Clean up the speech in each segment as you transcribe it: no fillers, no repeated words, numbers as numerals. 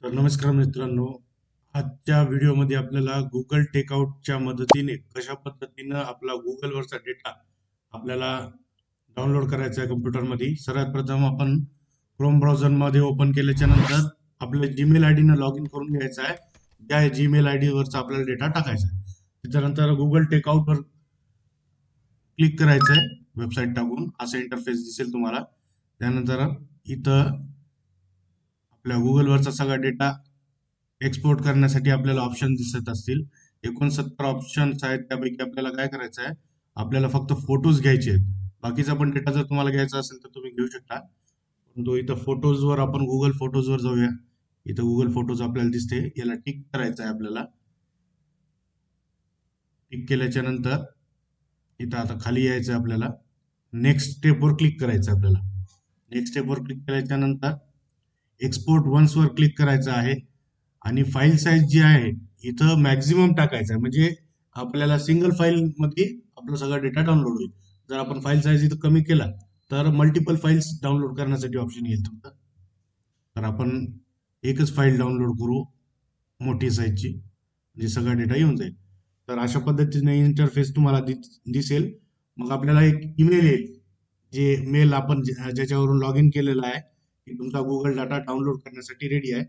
तर नमस्कार मित्रांनो, आजच्या व्हिडिओमध्ये आपल्याला गुगल टेकआउटच्या मदतीने कशा पद्धतीनं आपला गुगलवरचा डेटा आपल्याला डाउनलोड करायचा आहे कम्प्युटरमध्ये. सर्वात प्रथम आपण क्रोम ब्राउझरमध्ये ओपन केल्याच्या नंतर आपल्या जीमेल आय डीनं लॉग इन करून घ्यायचं आहे. त्या जीमेल आय डीवरचा आपल्याला डेटा टाकायचा आहे. त्याच्यानंतर गुगल टेकआउटवर क्लिक करायचं आहे. वेबसाईट टाकून असं इंटरफेस दिसेल तुम्हाला. त्यानंतर इथं आपल्या गुगलवरचा सगळा डेटा एक्सपोर्ट करण्यासाठी आपल्याला ऑप्शन दिसत असतील. 69 ऑप्शन्स आहेत. त्यापैकी आपल्याला काय करायचं आहे, आपल्याला फक्त फोटोज घ्यायचे आहेत. बाकीचा पण डेटा जर तुम्हाला घ्यायचा असेल तर तुम्ही घेऊ शकता. परंतु इथं फोटोजवर आपण गुगल फोटोजवर जाऊया. इथं गुगल फोटोज आपल्याला दिसते, याला टिक करायचं आहे आपल्याला. टिक केल्याच्या नंतर इथं आता खाली यायचं आहे आपल्याला. नेक्स्ट स्टेपवर क्लिक करायचं आहे आपल्याला. नेक्स्ट स्टेपवर क्लिक केल्याच्या नंतर एक्सपोर्ट वन्सवर क्लिक करायचं आहे आणि फाईल साईज जी आहे इथं मॅक्झिमम टाकायचं आहे, म्हणजे आपल्याला सिंगल फाईल मध्ये आपला सगळा डेटा डाउनलोड होईल. जर आपण फाईल साईज इथं कमी केला तर मल्टिपल फाईल्स डाउनलोड करण्यासाठी ऑप्शन येईल तुमचं. तर आपण एकच फाईल डाउनलोड करू मोठी साईजची, म्हणजे सगळा डेटा येऊन जाईल. तर अशा पद्धतीने इंटरफेस तुम्हाला दिसेल. मग आपल्याला एक ईमेल येईल, जे मेल आपण ज्याच्यावरून लॉग इन केलेला आहे की तुमचा गुगल डाटा डाउनलोड करण्यासाठी रेडी आहे.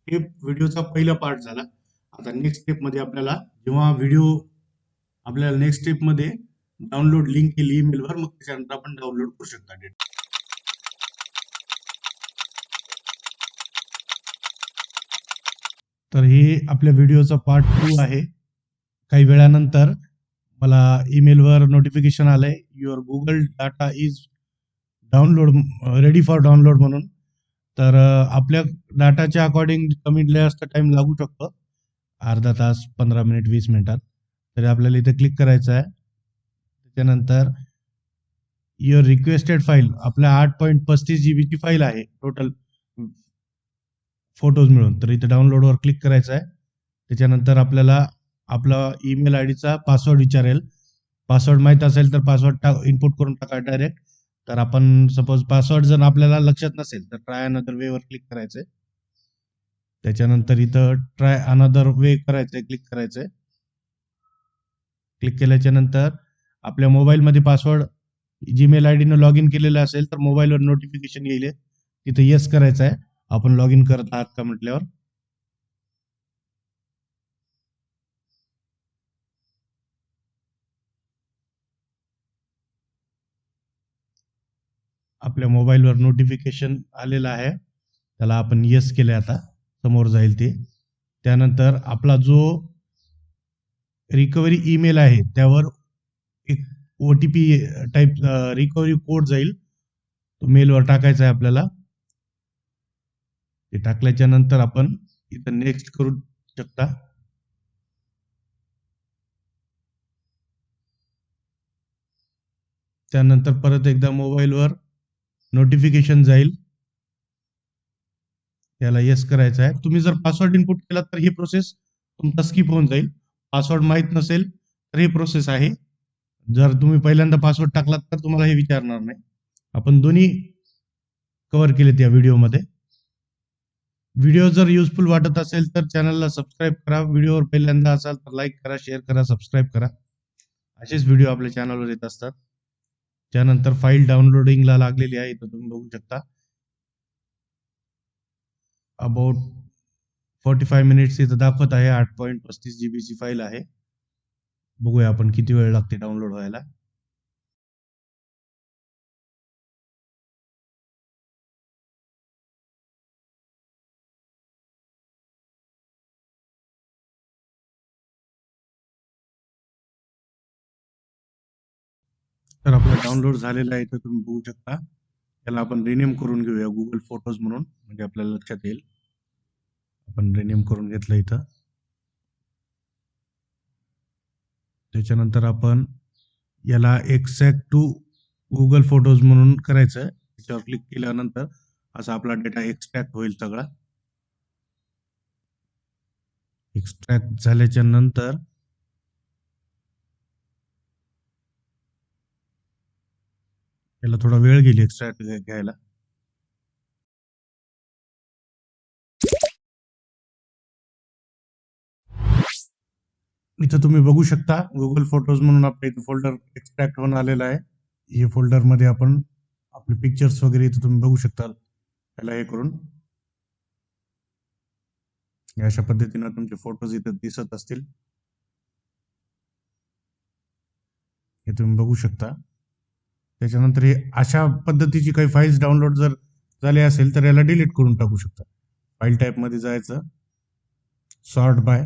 हे व्हिडिओचा पहिला पार्ट झाला. आता नेक्स्ट स्टेपमध्ये आपल्याला जेव्हा व्हिडिओ आपल्याला नेक्स्ट स्टेपमध्ये डाउनलोड लिंक केली ईमेलवर, मग त्याच्यानंतर आपण डाउनलोड करू शकता डेटा. तर हे आपल्या व्हिडिओचा पार्ट 2 आहे. काही वेळानंतर मला ईमेलवर नोटिफिकेशन आलंय, your Google data is download ready for download म्हणून. तर आपल्या डाटाच्या अकॉर्डिंग कमी जास्त टाइम लागू शकतो, अर्धा तास, 15 मिनिट, 20 मिनिटात. तरी आपल्याला इथे क्लिक करायचं आहे. त्याच्यानंतर युअर रिक्वेस्टेड फाईल, आपल्या 8.35 GB ची फाईल आहे टोटल फोटोज मिळून. तर इथे डाउनलोडवर क्लिक करायचं आहे. त्याच्यानंतर आपल्याला आपला ईमेल आय डीचा पासवर्ड विचारेल. पासवर्ड माहीत असेल तर पासवर्ड इनपुट करून टाका डायरेक्ट. तर आपण सपोज पासवर्ड जर आपल्याला लक्षात नसेल तर ट्राय अनदर वेवर क्लिक करायचंय. त्याच्यानंतर इथं ट्राय अनदर वे करायचंय, क्लिक करायचंय. क्लिक केल्याच्या नंतर आपल्या मोबाईलमध्ये पासवर्ड जीमेल आय डीनं लॉग इन केलेलं असेल तर मोबाईलवर नोटिफिकेशन येईल, तिथं येस करायचं आहे आपण लॉग इन करत आहात का म्हटल्यावर. आपल्या मोबाईलवर नोटिफिकेशन आलेलं आहे, त्याला आपण येस केले. आता समोर जाईल ते. त्यानंतर आपला जो रिकव्हरी ईमेल आहे त्यावर एक OTP टाईप रिकव्हरी कोड जाईल, तो मेलवर टाकायचा आहे आपल्याला. ते टाकल्याच्या नंतर आपण इथं नेक्स्ट करू शकता. त्यानंतर परत एकदा मोबाईलवर नोटिफिकेशन जाईल, त्याला येस करायचं आहे. तुम्ही जर पासवर्ड इनपुट केला तर ही प्रोसेस तुमचा स्किप होऊन जाईल. पासवर्ड माहीत नसेल तर ही प्रोसेस आहे. जर तुम्ही पहिल्यांदा पासवर्ड टाकलात तर तुम्हाला हे विचारणार नाही. आपण दोन्ही कव्हर केलेत या व्हिडिओमध्ये. व्हिडिओ जर युजफुल वाटत असेल तर चॅनलला सबस्क्राईब करा. व्हिडिओवर पहिल्यांदा असाल तर लाईक करा, शेअर करा, सबस्क्राईब करा. असेच व्हिडिओ आपल्या चॅनलवर येत असतात. त्यानंतर फाईल डाउनलोडिंगला लागलेली आहे, इथं तुम्ही बघू शकता. अबाउट 45 मिनिट्स इथं दाखवत आहे. 8.35 GB ची फाईल आहे. बघूया आपण किती वेळ लागते डाउनलोड व्हायला. तर आपला डाउनलोड झालेला आहे, इथं तुम्ही बघू शकता. त्याला आपण रिनेम करून घेऊया गुगल फोटोज म्हणून, म्हणजे आपल्याला लक्षात येईल. आपण रिनेम करून घेतलं इथं. त्याच्यानंतर आपण याला एक्सॅक्ट टू गुगल फोटोज म्हणून करायचं. त्याच्यावर क्लिक केल्यानंतर असा आपला डेटा एक्सट्रॅक्ट होईल सगळा. एक्सट्रॅक्ट झाल्याच्या नंतर याला थोडा वेळ गेली एक्सट्रॅक्ट घ्यायला. इथं तुम्ही बघू शकता गुगल फोटोज म्हणून आपल्या इथं फोल्डर एक्सट्रॅक्ट होऊन आलेला आहे. हे फोल्डरमध्ये आपण आपले पिक्चर्स वगैरे इथं तुम्ही बघू शकता. त्याला हे करून अशा पद्धतीनं तुमचे फोटोज इथं दिसत असतील. हे तुम्ही बघू शकता. त्याच्यानंतर हे अशा पद्धतीची काही फाईल्स डाउनलोड जर झाले असेल तर याला डिलीट करून टाकू शकता. फाईल टाईपमध्ये जायचं, सॉर्ट बाय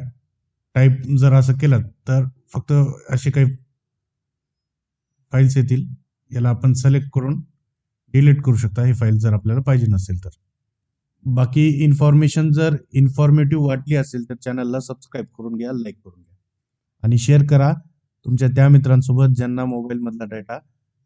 टाईप जर असं केलं तर फक्त असे काही फाईल्स येतील. याला आपण सिलेक्ट करून डिलीट करू शकता ही फाईल जर आपल्याला पाहिजे नसेल तर. बाकी इन्फॉर्मेशन जर इन्फॉर्मेटिव्ह वाटली असेल तर चॅनलला सबस्क्राईब करून घ्या, लाईक करून घ्या आणि शेअर करा तुमच्या त्या मित्रांसोबत ज्यांना मोबाईलमधला डेटा